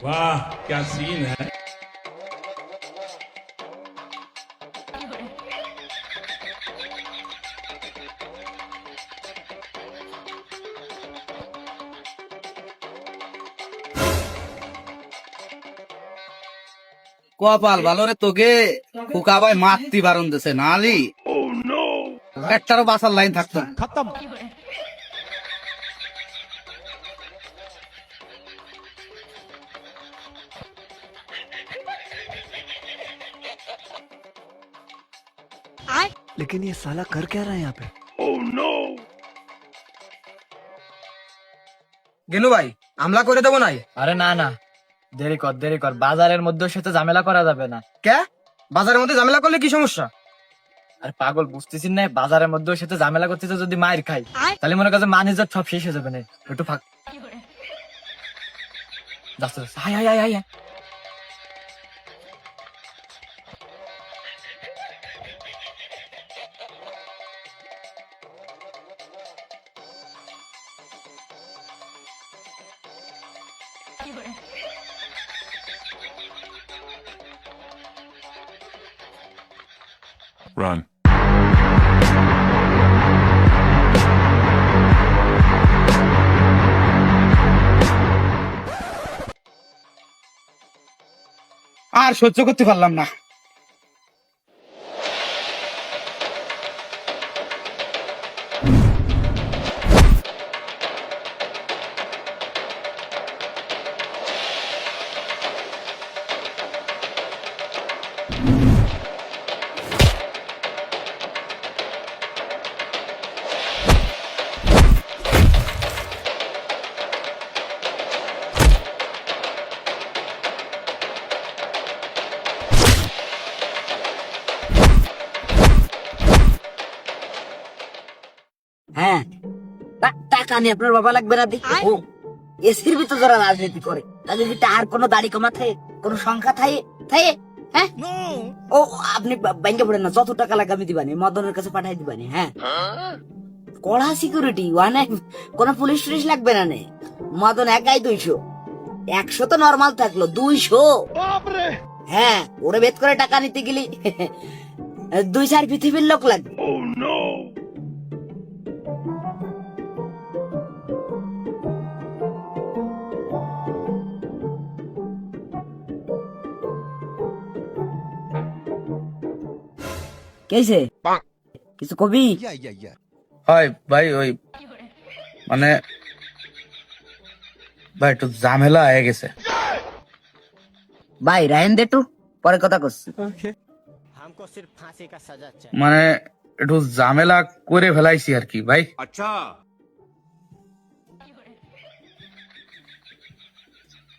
वाह क्या सीन है। কপাল ভালো রে, তোকে খোকা ভাই মারতে বারণ দিছে, নালি একটারও বাসার লাইন থাকতো না। लेकिन ये साला कर क्या रहा है यहाँ पे? গেনু ভাই আমলা করে দেবো নাই? আরে না না, দেরি কর, বাজারের মধ্যে ওর সাথে ঝামেলা করা যাবে না। কে বাজারের মধ্যে ঝামেলা করলে কি সমস্যা? আরে পাগল, বুঝতেছিস না? বাজারের মধ্যে ওর সাথে ঝামেলা করতেছে, যদি মায়ের খাই তাহলে মনে করছে ম্যানেজার সব শেষ হয়ে যাবে না। একটু ফাঁক যাচ্ছে, high high high high high. Run. আর সহ্য করতে পারলাম না। হ্যাঁ, টাকা নিয়ে আপনার বাবা লাগবে না দেখো। এসির ভিতর যারা রাজনীতি করে তাদের ভিতরে আর কোনো দাড়ি কমা থাকে, কোনো সংখ্যা থাকে থাকে হ্যাঁ? ও আপনি ব্যাংকে পড়েন না, যত টাকা লাগে আমি দিবানি, মদনের কাছে পাঠাই দিবানি। হ্যাঁ, কড়া সিকিউরিটি ওয়ানে, কোনো পুলিশ টুলিশ লাগবে না নে। মদন একাই 200, 100 তো নর্মাল থাকলো, 200। হ্যাঁ, ওরে বেদ করে টাকা নিতে গেলি 2-4 পৃথিবীর লোক লাগবে। কেছে কিছু কবি? হয় ভাই, ওই মানে ভাই একটু ঝামেলা হয়ে গেছে। ভাই রায়ন দে একটু পরে কথা করছি। মানে একটু ঝামেলা করে ফেলাইছি আর কি ভাই।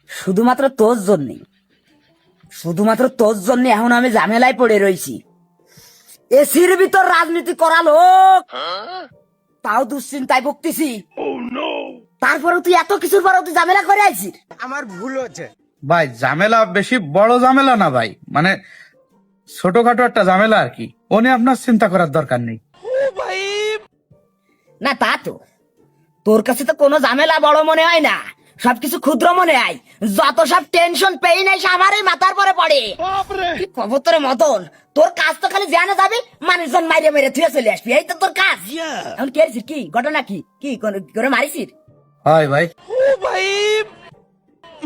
শুধুমাত্র তোর জন্য, শুধুমাত্র তোর জন্য এখন আমি ঝামেলায় পড়ে রয়েছি। এসির ভিতর রাজনীতি করা লোক, তাও দুশ্চিন্তায় ভুগতেছি। তারপরে তুই এত কিছুর পরেও তুই ঝামেলা করে আইছিস। আমার ভুল হচ্ছে ভাই ঝামেলা বেশি বড় ঝামেলা না ভাই, মানে ছোটখাটো একটা ঝামেলা আর কি। ও নিয়ে আপনার চিন্তা করার দরকার নেই। না তা তো, তোর কাছে তো কোনো ঝামেলা বড় মনে হয় না, সবকিছু ক্ষুদ্র মনে হয়। যত সব টেনশন পেই নাই আমারই মাথার পরে পড়ে। কি কবুতরের মতন তোর কাজ তো খালি জানা যাবে, মানুষজন মাইরে মেরে থুয়ে চলে আসবি, এই তো তোর কাজ। এখন কে কি ঘটনা, কি কি করে মারিছিস? হয় ভাই,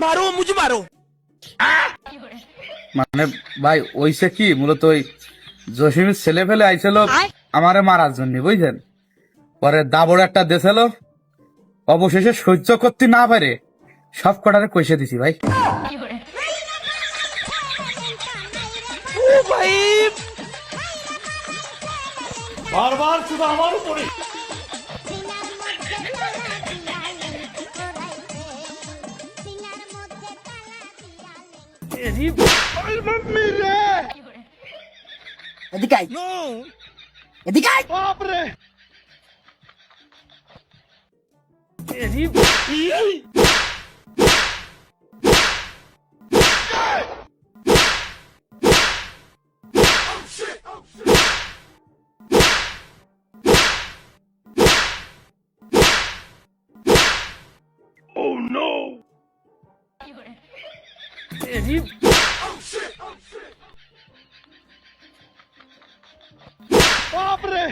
মারো মুঝে মারো। মানে ভাই ওইসে কি মূলত ওই জসিমের ছেলে ফেলে আইছিল আমারে মারার জন্য, বুঝছেন? পরে দাবড় একটা দেছিল, অবশেষে সহ্য করতে না পারে সব কটারে কইসে দিছি ভাই। बार-बार শুধু আমার উপরে। এদিকে আয়, এদিকে আয়। বাপরে